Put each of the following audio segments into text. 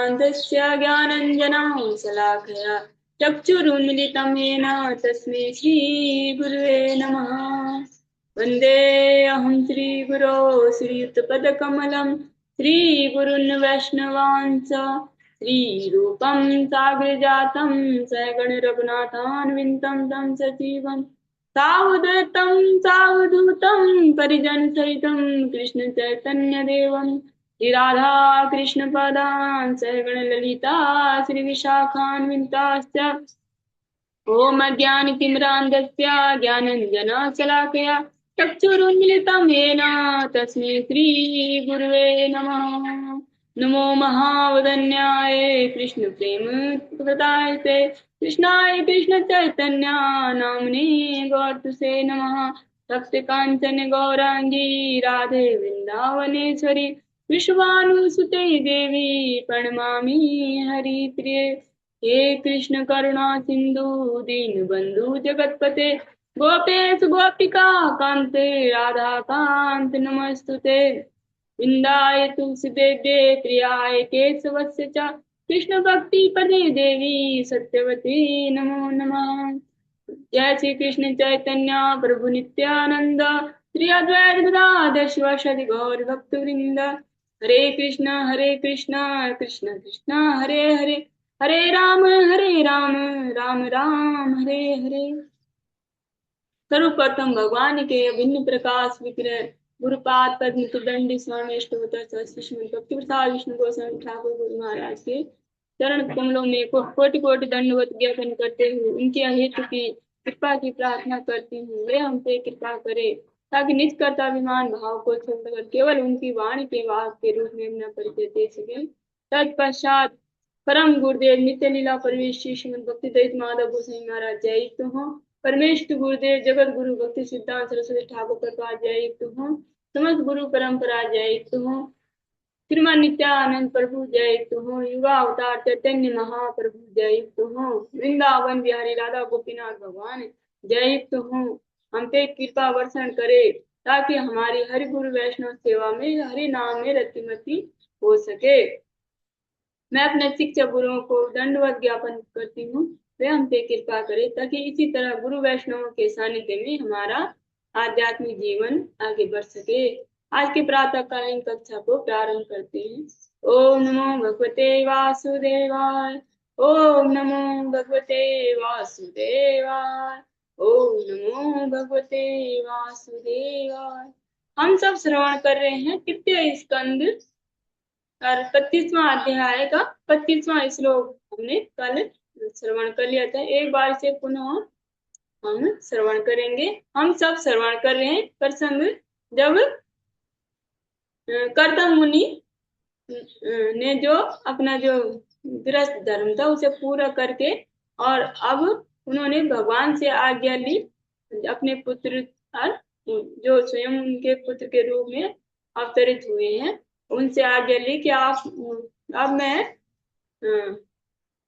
तिमिरान्धस्य ज्ञानञ्जनं शलाकया चक्षुरुन्मिलितं येन तस्मै श्रीगुरुवे नमः। वन्देऽहं श्रीगुरो श्रीयुतपदकमलं श्रीगुरुन् वैष्णवांश्च श्रीरूपं साग्रजातं सहगणरघुनाथान्वितं तं सजीवं सावधूतं सावधूतं परिजनसहितं कृष्णचैतन्यदेवं श्रीराधा कृष्णपदान् सहगणललिता श्रीविशाखान्विताश्च ॐ अज्ञानतिमिरान्धस्य ज्ञानञ्जनशलाकया चक्षुरुन्मिलितं येन तस्मै श्रीगुरुवे नमः। नमो महावदन्याय कृष्णप्रेमप्रदायते कृष्णाय कृष्णचैतन्य नाम्ने गौरतुसे नमः। तप्तकाञ्चन गौराङ्गी राधे वृन्दावनेश्वरी विश्वानुसुते देवी प्रणमामि हरिप्रिये। हे कृष्ण करुणा सिंधु दीनबंधु जगतपते गोपेश गोपिका कांते राधा कांत नमस्तुते। वृंदाय तुलसीदेव्ये प्रियाय केशवस्य च कृष्ण भक्ति पदे देवी सत्यवती नमो नमः। जय श्री कृष्ण चैतन्य प्रभु नित्यानंद श्री अद्वैत गदाधर शिवासादि गौर भक्तवृंद। हरे कृष्ण कृष्ण कृष्ण हरे हरे हरे राम राम राम हरे हरे। सर्वप्रथम भगवान के अभिन्न प्रकाश विग्रह गुरुपाद पद्म दंड विष्णु गोस्वामी ठाकुर गुरु महाराज के चरण कमलों में कोटि कोटि दंडवत ज्ञापन करते हुए उनके अहित की कृपा की प्रार्थना करती हूँ। वे हम पे कृपा करे ताकि निज कर्ताभिमान भाव को छोड़कर केवल उनकी वाणी के वाहक के रूप में अपना परिचय दे सके। तत्पश्चात परम गुरुदेव नित्य लीला परमेश श्रीमद भक्ति दत्त माधव गोसाई महाराज जय तो हो। परमेश्वर गुरुदेव जगत गुरु भक्ति सिद्धांत सरस्वती ठाकुर प्रकाश जय तो हो। समस्त गुरु परंपरा जय तो हो। श्रीमान नित्यानंद प्रभु जय तो हो। युगा अवतार चैतन्य महाप्रभु जय तो हो। वृंदावन बिहारी राधा गोपीनाथ भगवान जय तो हो। हम पे कृपा वर्षण करे ताकि हमारी हरि गुरु वैष्णव सेवा में हरि नाम में रतिमती हो सके। मैं अपने शिक्षक गुरुओं को दंडवत ज्ञापन करती हूँ। वे हम पे कृपा करें ताकि इसी तरह गुरु वैष्णवों के सानिध्य में हमारा आध्यात्मिक जीवन आगे बढ़ सके। आज के प्रातः कालीन कक्षा को प्रारंभ करते हैं। ओम नमो भगवते वासुदेवाय। ओम नमो भगवते वासुदेवाय। ओम नमो भगवते वासुदेवाय। हम सब श्रवण कर रहे हैं तृतीय स्कंद और 25वां अध्याय का 25वां श्लोक हमने कल श्रवण कर लिया था। एक बार से पुनः हम श्रवण करेंगे। हम सब श्रवण कर रहे हैं प्रसंग जब कर्दम मुनि ने जो अपना जो गृहस्थ धर्म था उसे पूरा करके और अब उन्होंने भगवान से आज्ञा ली अपने पुत्र और जो स्वयं उनके पुत्र के रूप में अवतरित हुए हैं उनसे आज्ञा ली कि अब मैं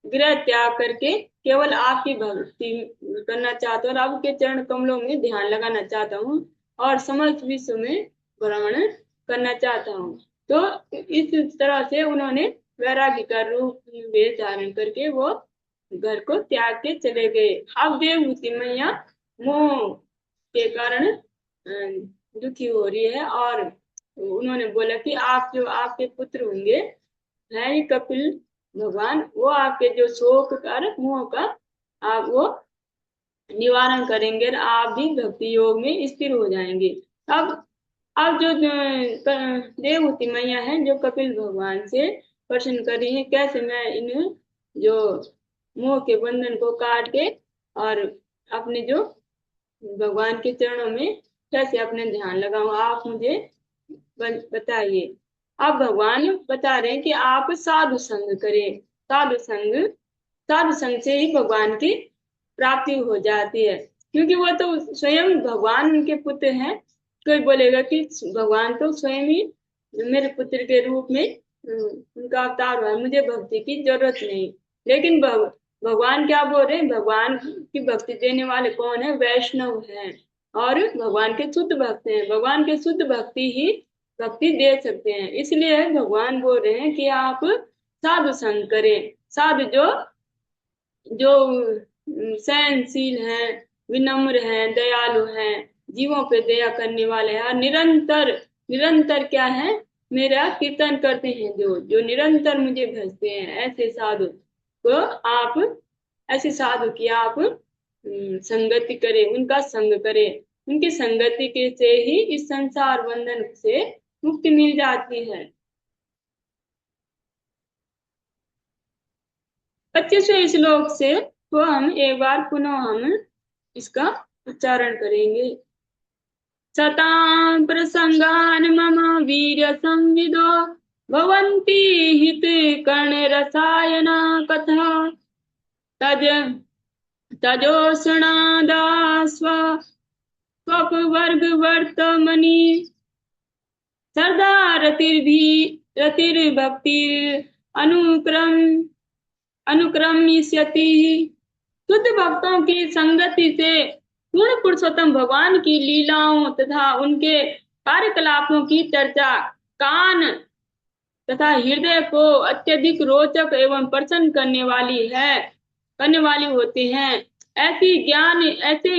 गृह त्याग करके केवल आपकी भक्ति करना चाहता हूँ और आपके चरण कमलों में ध्यान लगाना चाहता हूँ और समस्त विश्व में भ्रमण करना चाहता हूँ। तो इस तरह से उन्होंने वैराग्य का रूप वेश धारण करके वो घर को त्याग के चले गए। अब देवहूति मैया मोह के कारण दुखी हो रही है और उन्होंने बोला कि आप जो आपके पुत्र होंगे है कपिल भगवान वो आपके जो शोक कर मोह का आप वो निवारण करेंगे और आप भी भक्ति योग में स्थिर हो जाएंगे। अब जो देवहूति मैया है जो कपिल भगवान से प्रश्न कर रही है कैसे मैं इन जो मोह के बंधन को काट के और अपने जो भगवान के चरणों में कैसे अपने ध्यान लगाऊं आप मुझे बताइए। अब भगवान बता रहे हैं कि आप साधु संग करें। साधु संग से ही भगवान की प्राप्ति हो जाती है क्योंकि वो तो स्वयं भगवान उनके पुत्र हैं। कोई बोलेगा कि भगवान तो स्वयं ही मेरे पुत्र के रूप में उनका अवतार हुआ मुझे भक्ति की जरूरत नहीं। लेकिन भगवान क्या बोल रहे हैं भगवान की भक्ति देने वाले कौन है वैष्णव हैं और भगवान के शुद्ध भक्त हैं। भगवान के शुद्ध भक्ति ही भक्ति दे सकते हैं। इसलिए भगवान बोल रहे हैं कि आप साधु संग करे। साधु जो जो सहनशील हैं, विनम्र हैं, दयालु हैं, जीवों पे दया करने वाले हैं, और निरंतर निरंतर क्या है, मेरा कीर्तन करते हैं, जो जो निरंतर मुझे भजते हैं, ऐसे साधु को आप, ऐसे साधु की आप संगति करें, उनका संग करें। उनकी संगति के से ही इस संसार बंधन से मुक्ति मिल जाती है। 25वें श्लोक से तो हम एक बार पुनः हम इसका उच्चारण करेंगे। सतां प्रसंगान मम वीर संविदो भवन्ति हित कर्ण रसायना कथा तज तजोष्णादास्व स्वपवर्ग वर्तमनि सरदा रतिर्भि रतिर्भक्तिर अनुक्रम अनुक्रमिष्यति। शुद्ध भक्तों की संगति से पूर्ण पुरुषोत्तम भगवान की लीलाओं तथा उनके कार्यकलापों की चर्चा कान तथा हृदय को अत्यधिक रोचक एवं प्रसन्न करने वाली होती हैं। ऐसे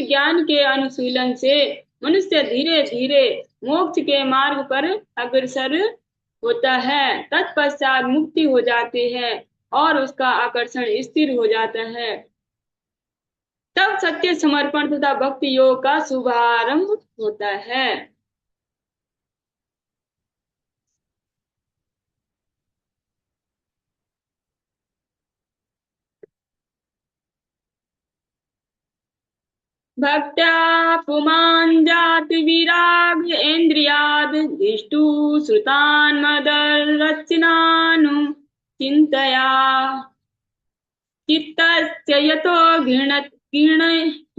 ज्ञान के अनुशीलन से मनुष्य धीरे धीरे मोक्ष के मार्ग पर अग्रसर होता है। तत्पश्चात मुक्ति हो जाती है और उसका आकर्षण स्थिर हो जाता है। तब सत्य समर्पण तथा भक्ति योग का शुभारंभ होता है। भक्त्या पुमान् जाति विराग इन्द्रियाद् दिष्टु श्रुतान् मदरचनानु चिन्तया चित्तस्य यतो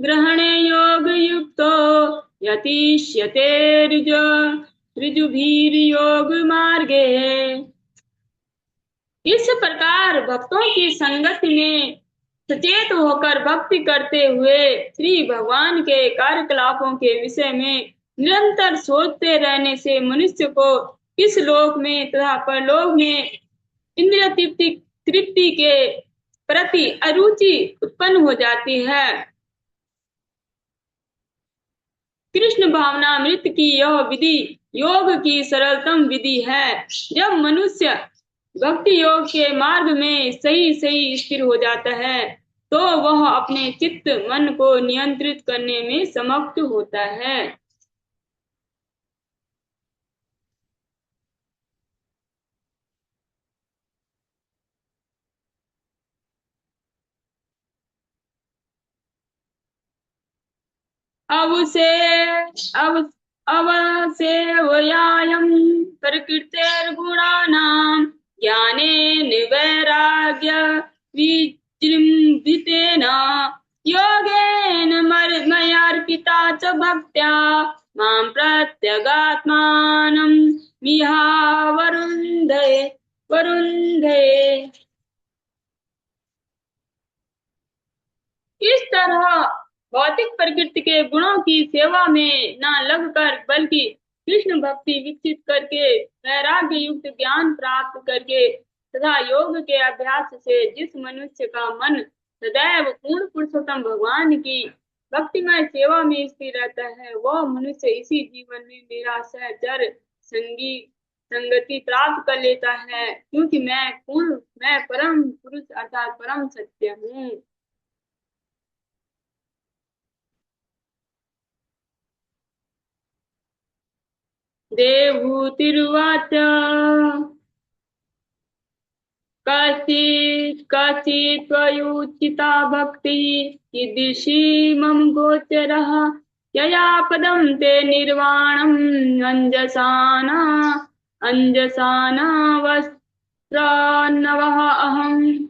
ग्रहणे योग युक्तो यतिष्यते ऋजुभिर्योग मार्गे। इस प्रकार भक्तों की संगत में सचेत होकर भक्ति करते हुए श्री भगवान के कार्यकलापों के विषय में निरंतर सोचते रहने से मनुष्य को इस लोक में तथा परलोक में इंद्रिय तृप्ति के प्रति अरुचि उत्पन्न हो जाती है। कृष्ण भावनामृत की यह विधि योग की सरलतम विधि है। जब मनुष्य भक्ति योग के मार्ग में सही सही स्थिर हो जाता है तो वह अपने चित्त मन को नियंत्रित करने में समर्थ होता है। अब अवसेवयायं प्रकृतेर्गुणानां ज्ञानेन वैराग्य विजृम्भितेन योगेन मयार्पिता च भक्त्या मां प्रत्यगात्मानं मिहावरुन्धे वरुन्धे। इस तरह भौतिक प्रकृति के गुणों की सेवा में न लगकर बल्कि कृष्ण भक्ति विकसित करके वैराग्य युक्त ज्ञान प्राप्त करके तथा योग के अभ्यास से जिस मनुष्य का मन सदैव पूर्ण पुरुषोत्तम भगवान की भक्तिमय सेवा में स्थिर रहता है, वह मनुष्य इसी जीवन में मेरा सहचर संगी संगति प्राप्त कर लेता है, क्योंकि मैं परम पुरुष अर्थात परम सत्य हूँ। देवहूतिरुवाच काचित् त्वयुचिता भक्तिः कीदृशी मम गोचरः यया पदं ते निर्वाणम् अंजसाना वस्त्रान्नवः अहम्।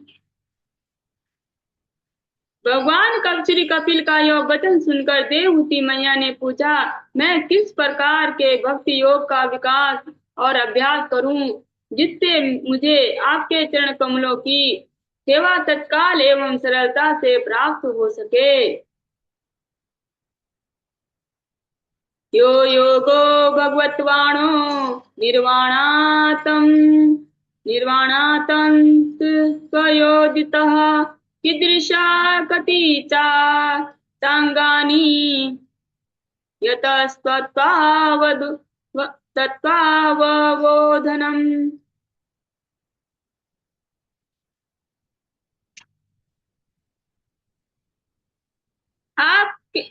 भगवान श्री कपिल का यह वचन सुनकर देवहूति मैया ने पूछा, मैं किस प्रकार के भक्ति योग का विकास और अभ्यास करूं जिससे मुझे आपके चरण कमलों की सेवा तत्काल एवं सरलता से प्राप्त हो सके। यो योगो भगवत्वाणो निर्वाणातम निर्वाणातंत स्वयोजितः कीदृशा कतिचा चांगानी यतस्त्वत्पावदु तत्पावबोधनम्।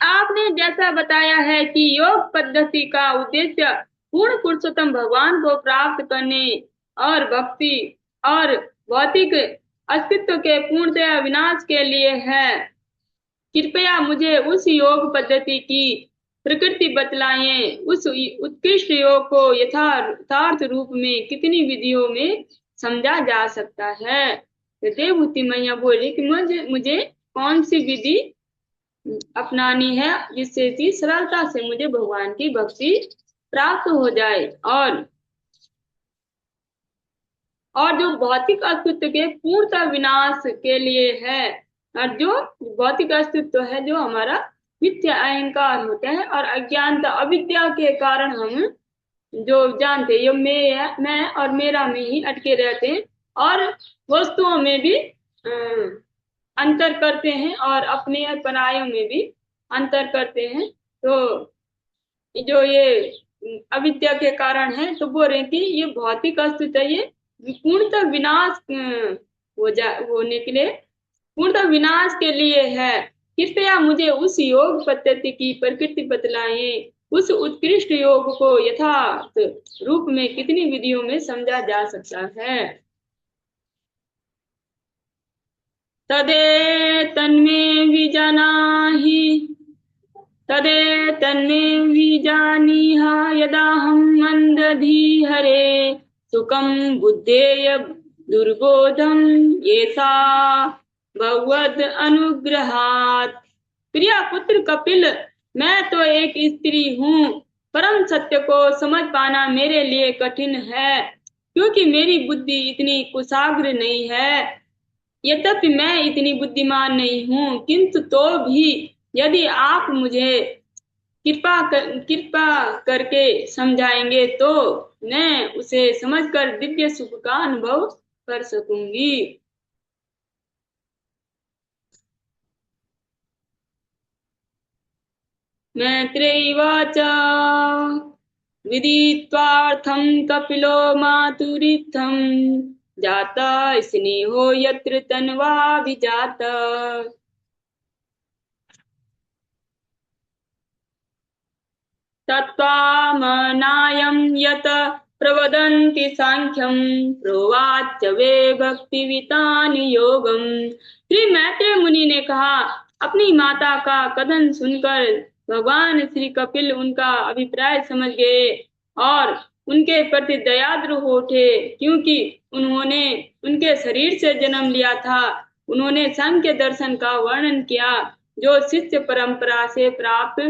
आपने जैसा बताया है कि योग पद्धति का उद्देश्य पूर्ण पुरुषोत्तम भगवान को प्राप्त करने और भक्ति और भौतिक अस्तित्व के पूर्णतया विनाश के लिए है। कृपया मुझे उस योग पद्धति की प्रकृति बतलाएं। उस उत्कृष्ट योग को यथार्थ रूप में कितनी विधियों में समझा जा सकता है। देवहूति मैया बोली कि मुझे कौन सी विधि अपनानी है जिससे कि सरलता से मुझे भगवान की भक्ति प्राप्त हो जाए और जो भौतिक अस्तित्व के पूर्णतः विनाश के लिए है। और जो भौतिक अस्तित्व है जो हमारा मिथ्या अहंकार होता है और अज्ञानता अविद्या के कारण हम जो जानते ये मैं और मेरा में ही अटके रहते हैं और वस्तुओं में भी अंतर करते हैं और अपने परायों में भी अंतर करते हैं। तो जो ये अविद्या के कारण है तो बोल रहे कि ये भौतिक अस्तित्व ये पूर्णतः विनाश होने के लिए पूर्णतः विनाश के लिए है। कृपया मुझे उस योग पद्धति की प्रकृति बतलाएं। उस उत्कृष्ट योग को यथार्थ रूप में कितनी विधियों में समझा जा सकता है। तदे तन्मे विजानीह यदाहं मंदधी हरे सुखं बुद्धेय दुर्बोधम येसा भगवद अनुग्रहात्। प्रिया पुत्र कपिल, मैं तो एक स्त्री हूँ। परम सत्य को समझ पाना मेरे लिए कठिन है क्योंकि मेरी बुद्धि इतनी कुशाग्र नहीं है। यद्यपि मैं इतनी बुद्धिमान नहीं हूँ किंतु तो भी यदि आप मुझे कृपा करके समझाएंगे तो मैं उसे समझकर दिव्य सुख का अनुभव कर सकूंगी। मैत्रेयीवाच विदित्वार्थं कपिलो मातुरित्थं जाता स्नेहो यत्र तन्वा विजात। तत्त्वामनायं यत प्रवदन्ति सांख्यं प्रोवाच वे भक्तिवितान योगम। श्री मैत्रेय मुनि ने कहा, अपनी माता का कथन सुनकर भगवान श्री कपिल उनका अभिप्राय समझ गए और उनके प्रति दयाद्र हो उठे क्योंकि उन्होंने उनके शरीर से जन्म लिया था। उन्होंने सांख्य दर्शन का वर्णन किया जो शिष्य परंपरा से प्राप्त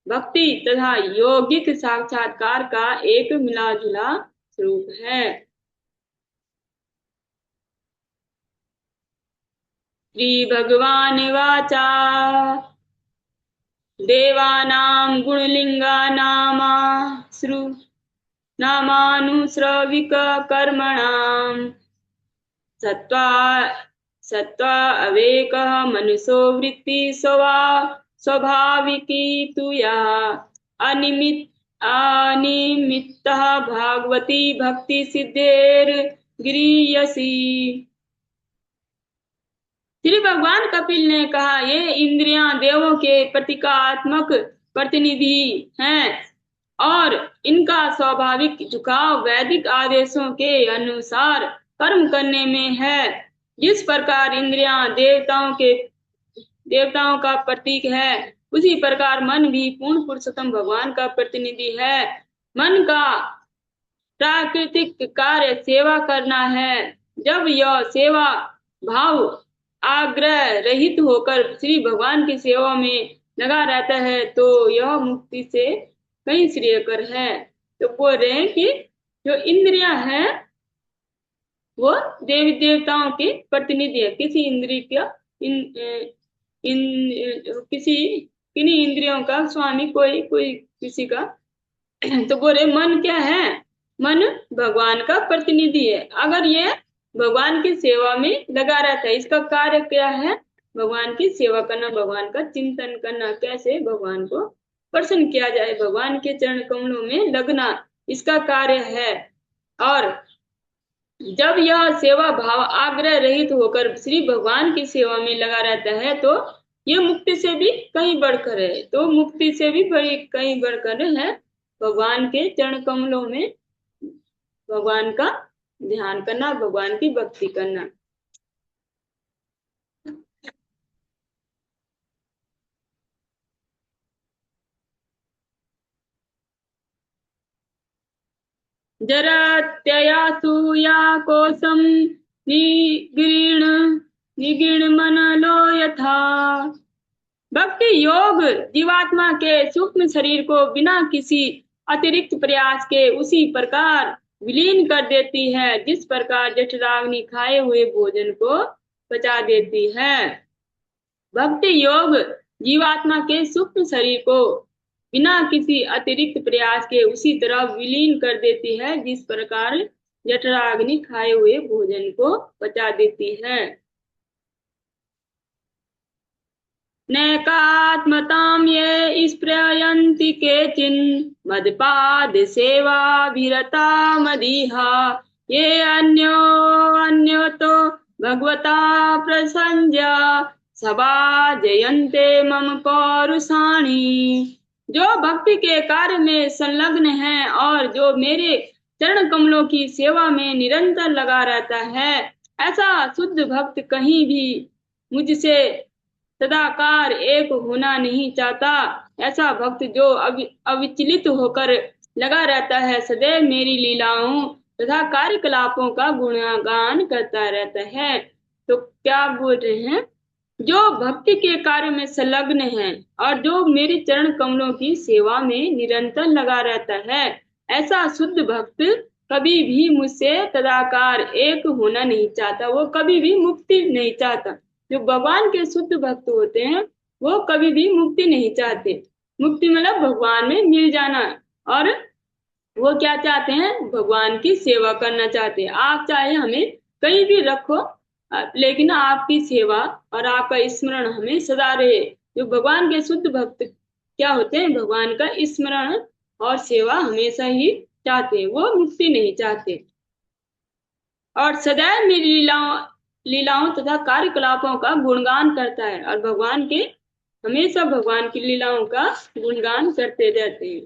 भक्ति तथा योगिक साक्षात्कार का एक मिला जुला स्वरूप है। श्री भगवान वाचा देवानां गुणलिंगानामा नामानुश्रविक कर्मणां सत्वा अवेकः मनुष्यो वृत्ति स्वाभाविकी तु या अनिमित्तः भागवती भक्ति सिद्धेर गृह्यसी। श्री भगवान कपिल ने कहा, ये इंद्रियां देवों के प्रतीकात्मक प्रतिनिधि हैं और इनका स्वाभाविक झुकाव वैदिक आदेशों के अनुसार कर्म करने में है। जिस प्रकार इंद्रियां देवताओं का प्रतीक है उसी प्रकार मन भी पूर्ण पुरुषोत्तम भगवान का प्रतिनिधि है। मन का प्राकृतिक कार्य सेवा करना है। जब यह सेवा भाव आग्रह रहित होकर श्री भगवान की सेवा में लगा रहता है तो यह मुक्ति से कहीं श्रेयकर है। तो बोल रहे हैं कि जो इंद्रियां हैं वो देवी देवताओं के प्रतिनिधि है। किसी इंद्रिय का किन्हीं इंद्रियों का स्वामी कोई किसी का। तो बोले मन क्या है, मन भगवान का प्रतिनिधि है। अगर ये भगवान की सेवा में लगा रहता है, इसका कार्य क्या है? भगवान की सेवा करना, भगवान का चिंतन करना, कैसे भगवान को प्रसन्न किया जाए, भगवान के चरण कमलों में लगना, इसका कार्य है। और जब यह सेवा भाव आग्रह रहित होकर श्री भगवान की सेवा में लगा रहता है तो ये मुक्ति से भी कहीं बढ़कर है। तो मुक्ति से भी बड़ी कहीं बढ़कर है भगवान के चरण कमलों में भगवान का ध्यान करना, भगवान की भक्ति करना। जरत्ययासूया कोशम निगीर्ण निगीर्ण मनलो यथा। भक्ति योग जीवात्मा के सूक्ष्म शरीर को बिना किसी अतिरिक्त प्रयास के उसी प्रकार विलीन कर देती है जिस प्रकार जठराग्नि खाए हुए भोजन को पचा देती है। भक्ति योग जीवात्मा के सूक्ष्म शरीर को बिना किसी अतिरिक्त प्रयास के उसी तरह विलीन कर देती है जिस प्रकार जठराग्नि खाए हुए भोजन को पचा देती है। नैकात्मतां ये स्पृहयन्ति केचिन मदपाद सेवाभिरता मदीहा ये अन्यो तो भगवता प्रसंज्य सभा जयन्ते मम पौरुषाणि। जो भक्ति के कार्य में संलग्न है और जो मेरे चरण कमलों की सेवा में निरंतर लगा रहता है, ऐसा शुद्ध भक्त कहीं भी मुझसे सदाकार एक होना नहीं चाहता। ऐसा भक्त जो अविचलित होकर लगा रहता है, सदैव मेरी लीलाओं तथा कार्यकलापों का गुणगान करता रहता है। तो क्या बोल रहे हैं? जो भक्ति के कार्य में संलग्न है और जो मेरे चरण कमलों की सेवा में निरंतर लगा रहता है, ऐसा शुद्ध भक्त कभी भी मुझसे तदाकार एक होना नहीं चाहता। वो कभी भी मुक्ति नहीं चाहता। जो भगवान के शुद्ध भक्त होते हैं वो कभी भी मुक्ति नहीं चाहते। मुक्ति मतलब भगवान में मिल जाना। और वो क्या चाहते हैं? भगवान की सेवा करना चाहते हैं। आप चाहे हमें कहीं भी रखो, लेकिन आपकी सेवा और आपका स्मरण हमें सदा रहे। जो भगवान के शुद्ध भक्त क्या होते हैं? भगवान का स्मरण और सेवा हमेशा ही चाहते हैं, वो मुक्ति नहीं चाहते। और सदैव मेरी लीलाओं तथा कार्यकलापों का गुणगान करता है और भगवान के हमेशा भगवान की लीलाओं का गुणगान करते रहते हैं।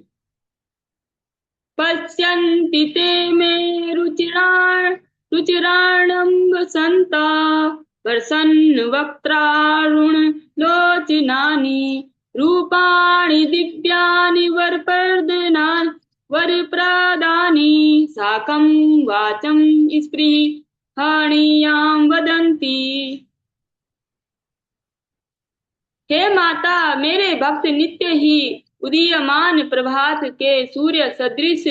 पश्यन्ति ते मे रुचिराणं वसन्ता प्रसन्न वक्त्रारुण लोचनानि रूपाणि दिव्यानि वरप्रदानि साकं वाचं स्पृहणीयां वदन्ति। हे माता, मेरे भक्त नित्य ही उदीयमान प्रभात के सूर्य सदृश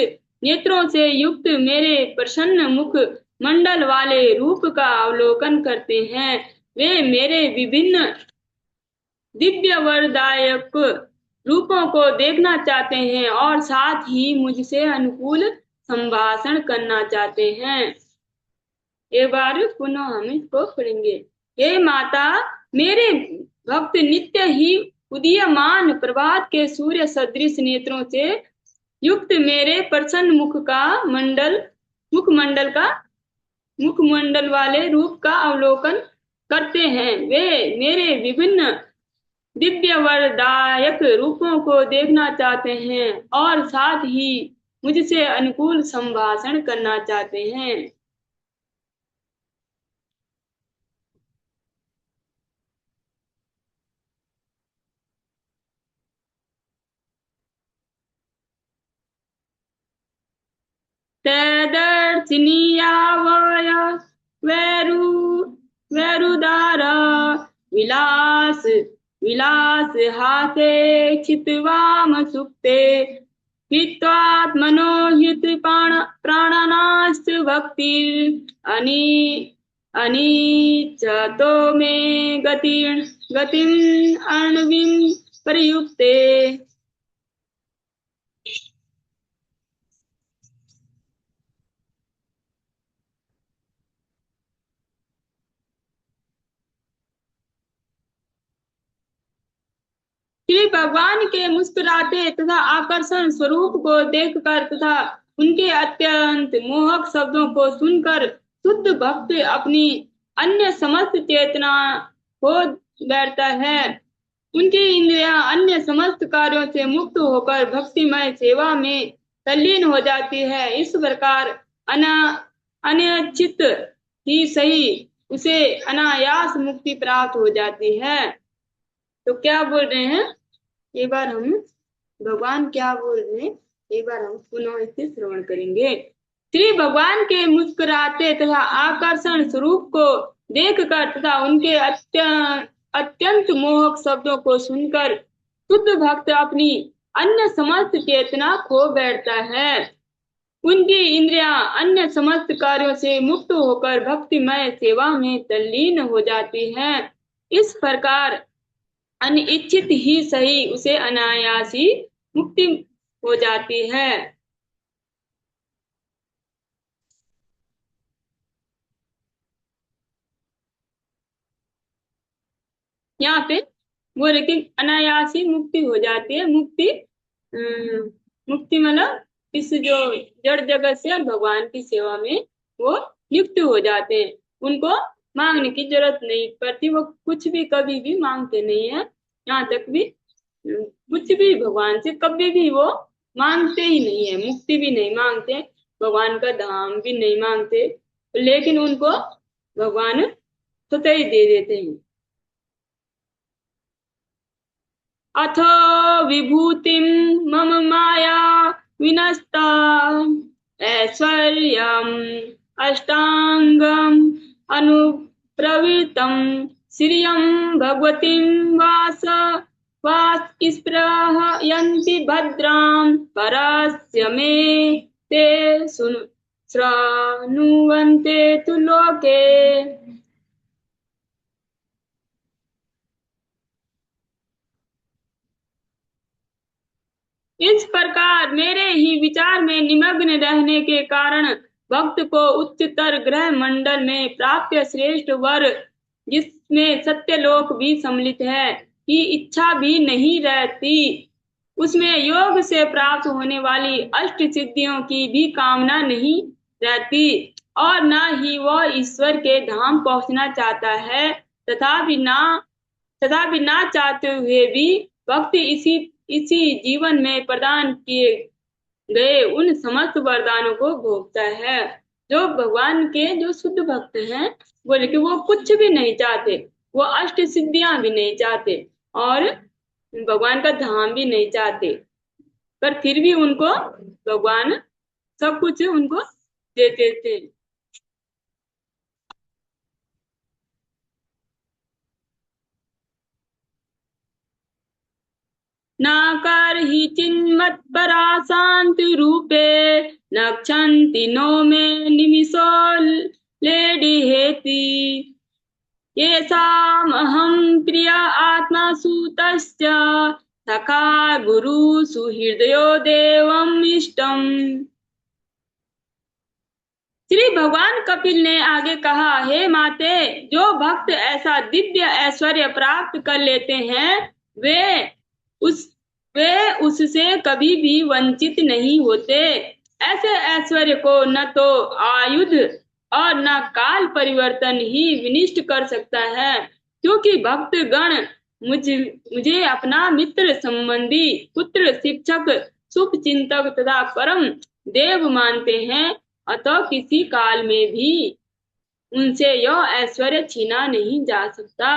नेत्रों से युक्त मेरे प्रसन्न मुख मंडल वाले रूप का अवलोकन करते हैं। वे मेरे विभिन्न दिव्य वरदायक रूपों को देखना चाहते हैं और साथ ही मुझसे अनुकूल संभाषण करना चाहते हैं। एक बार पुनः हम इसको पढ़ेंगे। हे माता, मेरे भक्त नित्य ही उदीयमान प्रभात के सूर्य सदृश नेत्रों से युक्त मेरे प्रसन्न मुखमंडल वाले रूप का अवलोकन करते हैं। वे मेरे विभिन्न दिव्य वरदायक रूपों को देखना चाहते हैं और साथ ही मुझसे अनुकूल संभाषण करना चाहते हैं। तदर्शिनीया वैरुदार विलास हासे क्षितवाम सुप्ते हित्वात्मनो हित प्राणनाश्च भक्तिर् अनिच्छतो मे गतिम् अण्विं प्रयुक्ते। श्री भगवान के मुस्कुराते तथा आकर्षण स्वरूप को देखकर तथा उनके अत्यंत मोहक शब्दों को सुनकर शुद्ध भक्त अपनी अन्य समस्त चेतना खो बैठता है। उनकी इंद्रियां अन्य समस्त कार्यों से मुक्त होकर भक्तिमय सेवा में तल्लीन हो जाती है। इस प्रकार अनिश्चित ही सही उसे अनायास मुक्ति प्राप्त हो जाती है। तो क्या बोल रहे हैं, एक बार हम भगवान क्या बोल रहे हैं, एक बार हम पुनः इसे श्रवण करेंगे। श्री भगवान के मुस्कुराते तथा आकर्षण स्वरूप को देखकर तथा उनके अत्यंत मोहक शब्दों को सुनकर शुद्ध भक्त अपनी अन्य समस्त चेतना खो बैठता है। उनकी इंद्रियां अन्य समस्त कार्यों से मुक्त होकर भक्तिमय सेवा में तल्लीन हो जाती हैं। इस प्रकार अनिच्छित ही सही उसे अनायास ही मुक्ति हो जाती है। यहाँ पे बोले कि अनायास ही मुक्ति हो जाती है। मुक्ति मतलब इस जो जड़ जगत से और भगवान की सेवा में वो लिप्त हो जाते हैं। उनको मांगने की जरूरत नहीं पड़ती, वो कुछ भी कभी भी मांगते नहीं है। यहाँ तक भी कुछ भी भगवान से कभी भी वो मांगते ही नहीं है, मुक्ति भी नहीं मांगते, भगवान का धाम भी नहीं मांगते, लेकिन उनको भगवान स्वतः ही दे देते हैं। अथो विभूतिं मम माया विनष्टा ऐश्वर्यम् अष्टांगम् अनुप्रवृत्तं श्रियं भगवतीं वास स्पृहयन्ति भद्रां परस्य मे ते श्रृणुवन्ते तु लोके। इस प्रकार मेरे ही विचार में निमग्न रहने के कारण भक्त को उच्चतर ग्रह मंडल में प्राप्त श्रेष्ठ वर, जिसमें सत्यलोक भी सम्मिलित है, की इच्छा भी नहीं रहती। उसमें योग से प्राप्त होने वाली अष्ट सिद्धियों की भी कामना नहीं रहती और न ही वह ईश्वर के धाम पहुंचना चाहता है, तथापि ना चाहते हुए भी भक्त इसी जीवन में प्रदान किए गए उन समस्त वरदानों को भोगता है। जो भगवान के जो शुद्ध भक्त हैं, बोले कि वो कुछ भी नहीं चाहते, वो अष्ट सिद्धियां भी नहीं चाहते और भगवान का धाम भी नहीं चाहते, पर फिर भी उनको भगवान सब कुछ उनको देते थे। नाकर्हि चिन्मत्परा शान्ति रूपे नक्षन्ति नो मे निमिषो लेडिहेति। येषामहं प्रिय आत्मा सुतश्च सखा गुरु सुहृदयो देवम् इष्टम्। श्री भगवान कपिल ने आगे कहा, हे माते, जो भक्त ऐसा दिव्य ऐश्वर्य प्राप्त कर लेते हैं वे उससे कभी भी वंचित नहीं होते। ऐसे ऐश्वर्य को न तो आयुध और न काल परिवर्तन ही विनिष्ट कर सकता है, क्योंकि भक्त गण मुझे अपना मित्र, संबंधी, पुत्र, शिक्षक, शुभ चिंतक तथा परम देव मानते हैं, अतः किसी काल में भी उनसे यह ऐश्वर्य छीना नहीं जा सकता।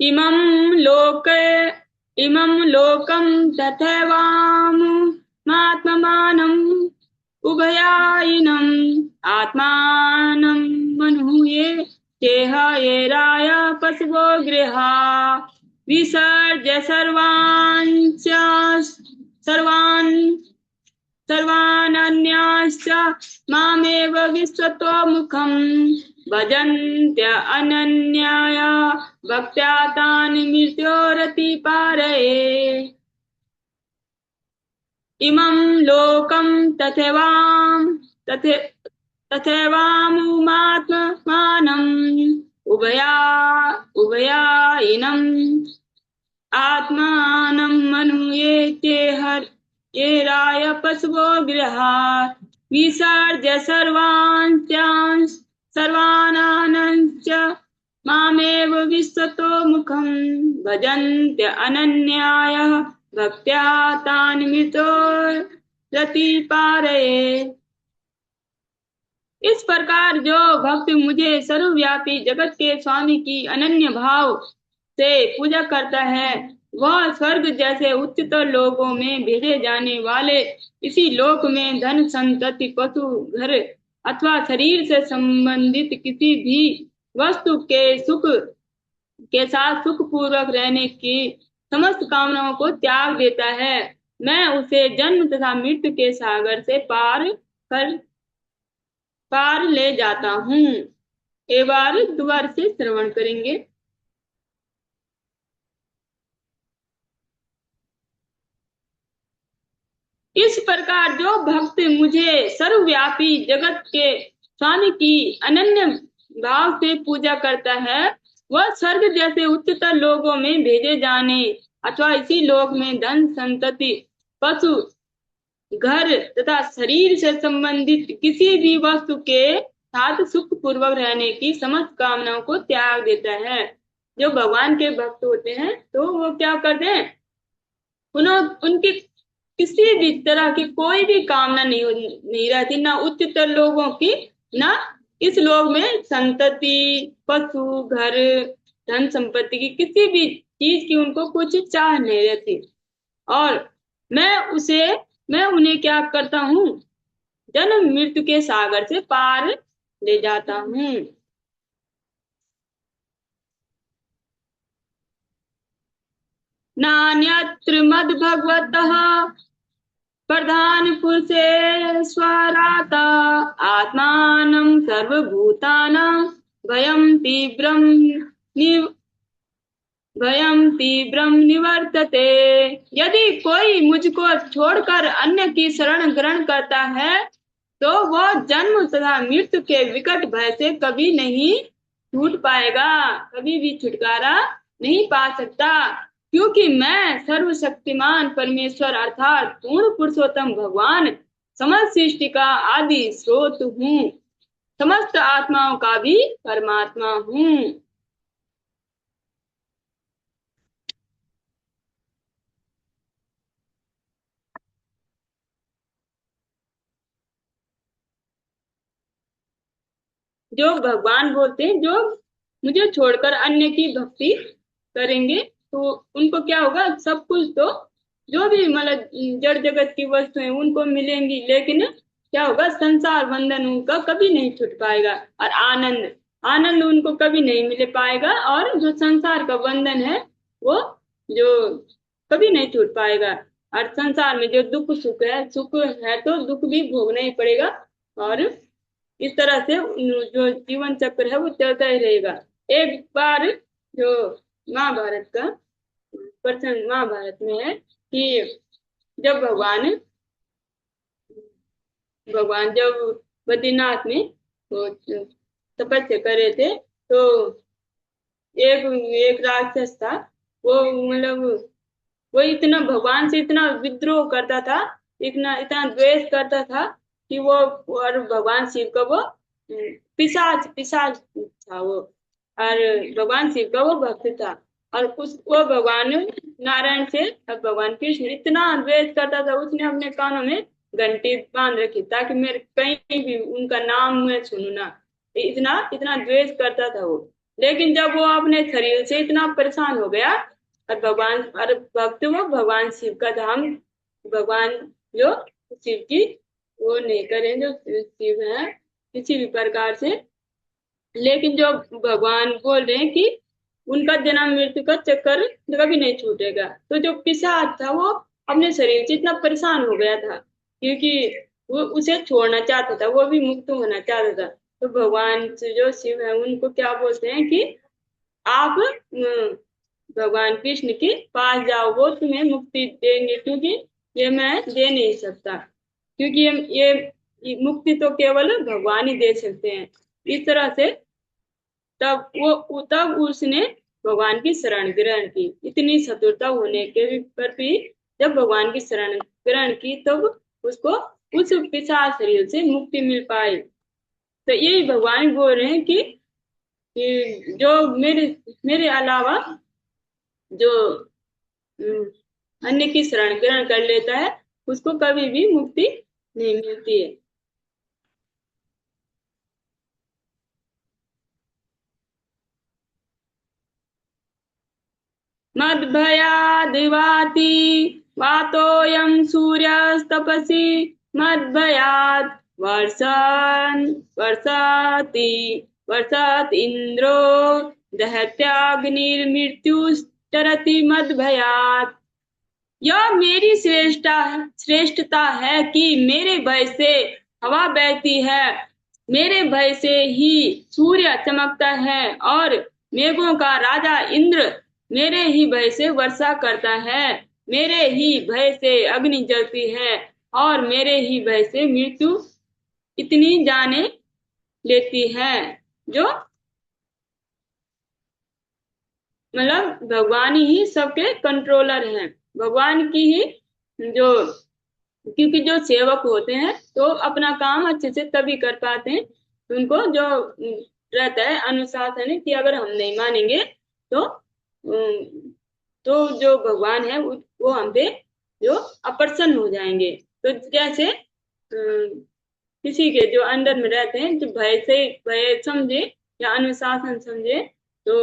इमं लोकं तथैवात्ममानम् उभयायिनम् आत्मानं मनुये चेह येराय पशवो गृहा विसर्ज्य सर्वान्याश्च मामेव विश्वतो मुखम् भजन्त्य अनन्याया भक्त्या तान् मृत्योरतिपारये। इमं लोकं तथे तथैवामुमात्मानम् उभयायिनम् आत्मानं मनुयेते ये राय पशवो गृहात् विसर्ज्य सर्वानानञ्च मामेव विश्वतो मुखं भजन्त्य अनन्याय भक्त्या तान् मृतो प्रतिपारये। इस प्रकार जो भक्त मुझे सर्वव्यापी जगत के स्वामी की अनन्य भाव से पूजा करता है वह स्वर्ग जैसे उच्चतर लोकों में भेजे जाने वाले इसी लोक में धन संतति पशु घर अथवा शरीर से संबंधित किसी भी वस्तु के सुख के साथ सुख पूर्वक रहने की समस्त कामनाओं को त्याग देता है। मैं उसे जन्म तथा मृत्यु के सागर से पार ले जाता हूँ। एक बार दोबारा से श्रवण करेंगे। इस प्रकार जो भक्त मुझे सर्वव्यापी जगत के स्वामी की अनन्य भाव से पूजा करता है वह स्वर्ग जैसे उच्चतर लोकों में भेजे जाने अथवा इसी लोक में धन संतति पशु घर तथा शरीर से संबंधित किसी भी वस्तु के साथ सुख पूर्वक रहने की समस्त कामनाओं को त्याग देता है। जो भगवान के भक्त होते हैं तो वो क्या करते हैं उनकी किसी भी तरह की कोई भी कामना नहीं रहती, ना उच्चतर लोगों की ना इस लोक में संतति पशु घर धन संपत्ति की किसी भी चीज की उनको कुछ चाह नहीं रहती। और मैं उन्हें क्या करता हूँ जन्म मृत्यु के सागर से पार ले जाता हूँ। नान्यत्र मद भगवतः प्रधान पुरुषेश्वरात् आत्मानं सर्वभूतानां भयं तीव्रं निवर्तते। यदि कोई मुझको छोड़कर अन्य की शरण ग्रहण करता है तो वह जन्म तथा मृत्यु के विकट भय से कभी नहीं छूट पाएगा, कभी भी छुटकारा नहीं पा सकता, क्योंकि मैं सर्वशक्तिमान परमेश्वर अर्थात पूर्ण पुरुषोत्तम भगवान समस्त सृष्टि का आदि स्रोत हूँ, समस्त आत्माओं का भी परमात्मा हूँ। जो भगवान बोलते हैं जो मुझे छोड़कर अन्य की भक्ति करेंगे तो उनको क्या होगा, सब कुछ तो जो भी मतलब जड़ जगत की वस्तुएं उनको मिलेंगी, लेकिन क्या होगा संसार बंधन उनका कभी नहीं छूट पाएगा और आनंद उनको कभी नहीं मिल पाएगा। और जो संसार का बंधन है वो जो कभी नहीं छूट पाएगा। और संसार में जो सुख है तो दुख भी भोगना ही पड़ेगा। और इस तरह से जो जीवन चक्र है वो चलता ही रहेगा। एक बार जो महाभारत का प्रसंग महाभारत में है कि जब भगवान जब बद्रीनाथ में तपस्या कर रहे थे तो एक राक्षस था, वो मतलब वो इतना भगवान से इतना विद्रोह करता था, इतना द्वेष करता था कि वो और भगवान शिव का वो पिशाच था वो, और भगवान शिव का वो भक्त था। और वो भगवान नारायण से भगवान कृष्ण इतना द्वेष करता था, उसने अपने कानों में घंटी बांध रखी ताकि मेरे कहीं भी उनका नाम मैं सुनू ना, इतना द्वेष करता था वो। लेकिन जब वो अपने शरीर से इतना परेशान हो गया और भक्त वो भगवान शिव का धाम, भगवान जो शिव की वो नहीं करें जो शिव है किसी भी प्रकार से, लेकिन जो भगवान बोल रहे हैं कि उनका जन्म मृत्यु का चक्कर कभी नहीं छूटेगा। तो जो पिशाच था वो अपने शरीर से इतना परेशान हो गया था क्योंकि वो उसे छोड़ना चाहता था, वो भी मुक्त होना चाहता था। तो भगवान जो शिव है उनको क्या बोलते हैं कि आप भगवान कृष्ण के पास जाओ, वो तुम्हें मुक्ति देंगे, क्योंकि ये मैं दे नहीं सकता, क्योंकि ये मुक्ति तो केवल भगवान ही दे सकते हैं। इस तरह से तब उसने भगवान की शरण ग्रहण की। इतनी चतुरता होने के पर भी जब भगवान की शरण ग्रहण की तब उसको उस पिशाच शरीर से मुक्ति मिल पाई। तो यही भगवान बोल रहे हैं कि जो मेरे मेरे अलावा जो अन्य की शरण ग्रहण कर लेता है उसको कभी भी मुक्ति नहीं मिलती है। मद्भयाद्वाति वातोऽयं सूर्यस्तपसि मद्भयात् वर्षन् वर्षति वर्षत् इन्द्रो दहत्याग्निर्मृत्युश्चरति मद्भयात्। यह मेरी श्रेष्ठता है कि मेरे भय से हवा बहती है, मेरे भय से ही सूर्य चमकता है और मेघों का राजा इंद्र मेरे ही भय से वर्षा करता है, मेरे ही भय से अग्नि जलती है और मेरे ही भय से मृत्यु इतनी जाने लेती है। जो मतलब भगवान ही सबके कंट्रोलर हैं, भगवान की ही जो, क्योंकि जो सेवक होते हैं तो अपना काम अच्छे से तभी कर पाते हैं, उनको जो रहता है अनुशासन कि अगर हम नहीं मानेंगे तो तो जो भगवान है वो हम पे जो अप्रसन्न हो जाएंगे। तो जैसे किसी के जो अंदर में रहते हैं जो भय से भय समझे या अनुशासन समझे तो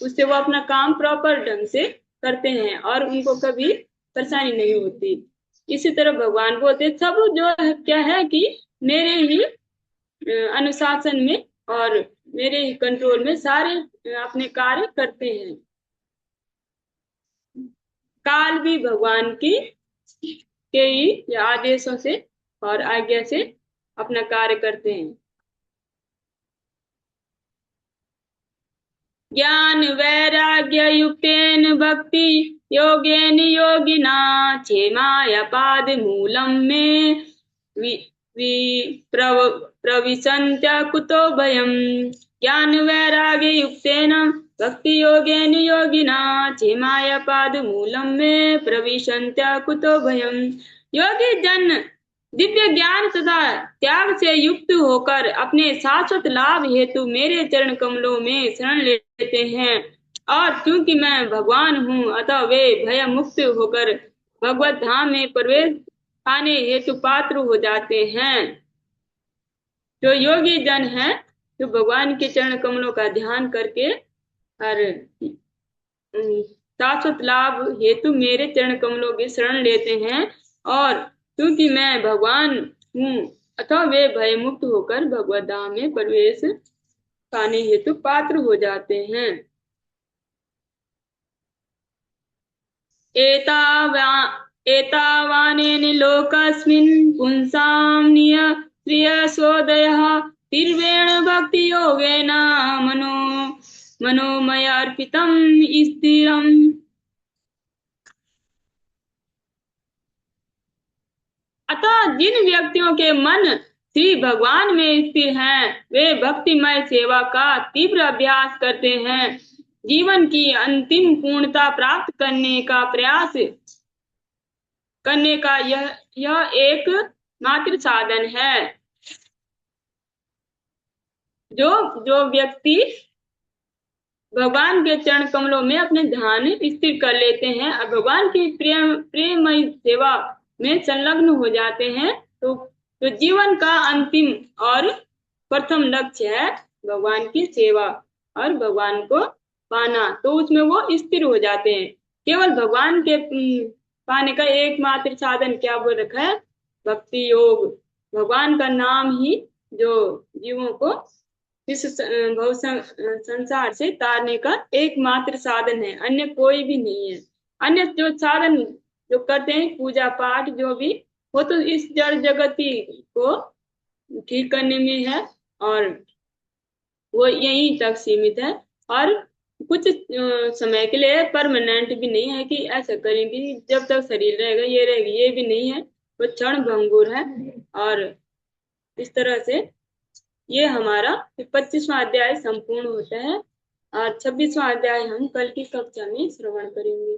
उससे वो अपना काम प्रॉपर ढंग से करते हैं और उनको कभी परेशानी नहीं होती। इसी तरह भगवान बोलते सब जो है क्या है कि मेरे ही अनुशासन में और मेरे ही कंट्रोल में सारे अपने कार्य करते हैं। काल भी भगवान की के ही आदेशों से और आज्ञा से अपना कार्य करते हैं। ज्ञान वैराग्य युक्तेन भक्ति योगेन योगिना क्षेमाय पाद मूलम में वि, वि प्रविशन्त्य कुतो भयम्। ज्ञान वैराग्य युक्तेन भक्ति योगेन योगिना क्षेमाय पाद मूलम में प्रविशन्त्य कुतो भयम्। योगी जन दिव्य ज्ञान तथा त्याग से युक्त होकर अपने शाश्वत लाभ हेतु मेरे चरण कमलों में शरण लेते हैं और क्योंकि मैं भगवान हूँ अतः वे भय मुक्त होकर भगवत धाम में प्रवेश पाने हेतु पात्र हो जाते हैं। जो योगी जन है जो भगवान के चरण कमलों का ध्यान करके और शाश्वत लाभ हेतु मेरे चरण कमलों की शरण लेते हैं और क्योंकि मैं भगवान हूँ अतः वे भय मुक्त होकर भगवत धाम में प्रवेश पाने हेतु पात्र हो जाते हैं। एतावानेन लोकस्मिन् पुंसां नियस्योदयः तीव्रेण भक्ति योगेन मनोमय अर्पितं स्थिरम्। अतः जिन व्यक्तियों के मन श्री भगवान में स्थिर हैं वे भक्तिमय सेवा का तीव्र अभ्यास करते हैं, जीवन की अंतिम पूर्णता प्राप्त करने का प्रयास करने का यह एक मात्र साधन है। जो जो व्यक्ति भगवान के चरण कमलों में अपने ध्यान स्थिर कर लेते हैं और भगवान की प्रेममय सेवा में संलग्न हो जाते हैं तो जीवन का अंतिम और प्रथम लक्ष्य है भगवान की सेवा और भगवान को पाना, तो उसमें वो स्थिर हो जाते हैं। केवल भगवान के पाने का एकमात्र साधन क्या बोल रखा है? भक्ति योग। भगवान का नाम ही जो जीवों को इस संसार से तारने का एकमात्र साधन है, अन्य कोई भी नहीं है। अन्य जो साधन जो करते हैं पूजा पाठ जो भी, वो तो इस जड़ जगती को ठीक करने में है और वो यहीं तक सीमित है और कुछ समय के लिए परमानेंट भी नहीं है कि ऐसा करेंगे जब तक शरीर रहेगा ये रहेगी, ये भी नहीं है, वो क्षण भंगुर है। और इस तरह से ये हमारा 25वां अध्याय संपूर्ण होता है और 26वां अध्याय हम कल की कक्षा में श्रवण करेंगे।